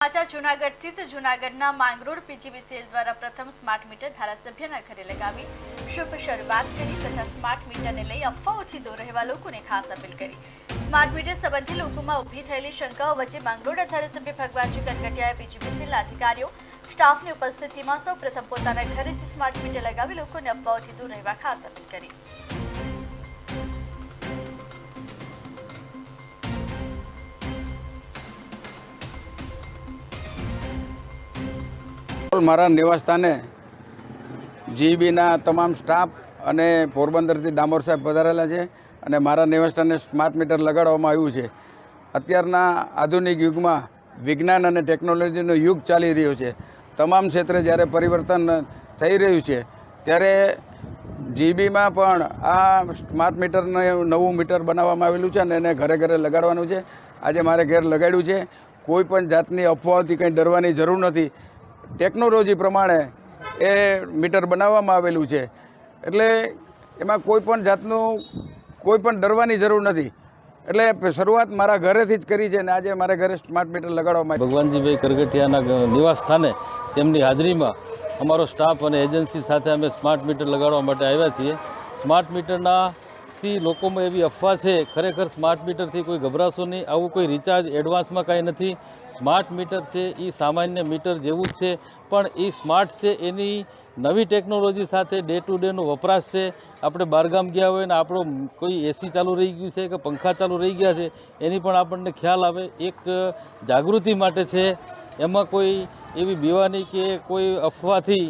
समाचार जूनागढ़ थी जूनागढ़ना માંગરોળ पीजीवीसीएल द्वारा प्रथम स्मार्ट मीटर धारासभ्यના ઘરે લગાવી શુભ શરૂઆત કરી તથા સ્માર્ટ મીટરને લઈ અફવાઓથી દૂર રહેવા લોકોને ખાસ અપીલ કરી। સ્માર્ટ મીટર સંબંધી લોકોમાં ઊભી થયેલી શંકાઓ વચ્ચે માંગરોળના ધારાસભ્ય ભગવાનજી કનગટિયાએ પીજીવીસીએલના અધિકારીઓ સ્ટાફની ઉપસ્થિતિમાં સૌપ્રથમ પોતાના ઘરે જ સ્માર્ટ મીટર લગાવી લોકોને અફવાઓથી દૂર રહેવા ખાસ અપીલ કરી। મારા નિવાસ સ્થાને જીબીના તમામ સ્ટાફ અને પોરબંદરથી ડામોર સાહેબ પધારેલા છે અને મારા નિવાસ સ્થાને સ્માર્ટ મીટર લગાડવામાં આવ્યું છે। અત્યારના આધુનિક યુગમાં વિજ્ઞાન અને ટેકનોલોજીનો યુગ ચાલી રહ્યો છે। તમામ ક્ષેત્રે જ્યારે પરિવર્તન થઈ રહ્યું છે ત્યારે જીબીમાં પણ આ સ્માર્ટ મીટરને નવું મીટર બનાવવામાં આવેલું છે અને એને ઘરે ઘરે લગાડવાનું છે। આજે મારે ઘેર લગાડ્યું છે। કોઈ પણ જાતની અફવાઓથી કંઈ ડરવાની જરૂર નથી। ટેકનોલોજી પ્રમાણે એ મીટર બનાવવામાં આવેલું છે એટલે એમાં કોઈ પણ જાતનું કોઈ પણ ડરવાની જરૂર નથી। એટલે શરૂઆત મારા ઘરેથી જ કરી છે અને આજે મારે ઘરે સ્માર્ટ મીટર લગાડવામાં ભગવાનજીભાઈ કરગટિયાના નિવાસ સ્થાને તેમની હાજરીમાં અમારો સ્ટાફ અને એજન્સી સાથે અમે સ્માર્ટ મીટર લગાડવા માટે આવ્યા છીએ। સ્માર્ટ મીટરનાથી લોકોમાં એવી અફવા છે, ખરેખર સ્માર્ટ મીટરથી કોઈ ગભરાશો નહીં। આવું કોઈ રિચાર્જ એડવાન્સમાં કાંઈ નથી। સ્માર્ટ મીટર છે એ સામાન્ય મીટર જેવું જ છે, પણ એ સ્માર્ટ છે એની નવી ટેકનોલોજી સાથે ડે ટુ ડેનો વપરાશ છે। આપણે બહારગામ ગયા હોય ને આપણો કોઈ એસી ચાલુ રહી ગયું છે કે પંખા ચાલુ રહી ગયા છે એની પણ આપણને ખ્યાલ આવે। એક જાગૃતિ માટે છે, એમાં કોઈ એવી બીવાની કે કોઈ અફવાથી